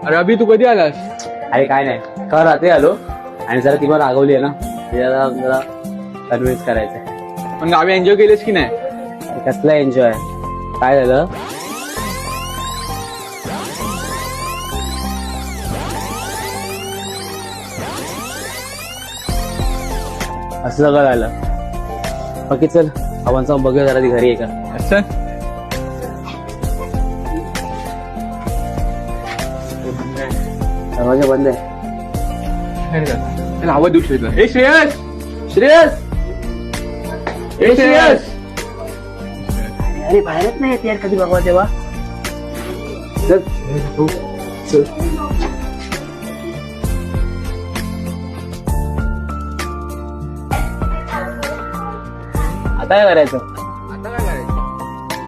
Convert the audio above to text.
अरे अभि तू कधी आलास? अरे काय नाही, का रात्री आलो आणि जरा ती मला रागवली आहे ना, तिला जरा कन्व्हिन्स करायचं. पण गावी एन्जॉय केलेस की नाही? कसला एन्जॉय, काय झालं? असं सगळं झालं. बाकी चल आपण जाऊन बघूया जरा ती घरी आहे का. असं दरवाजा बंद आहे. त्याला आवाज देऊ शकतो. ए श्रेयस, श्रेयस, ए श्रेयस. अरे बाहेरच नाही येते यार, कधी बघा तेव्हा. चल चल. आता काय करायचं?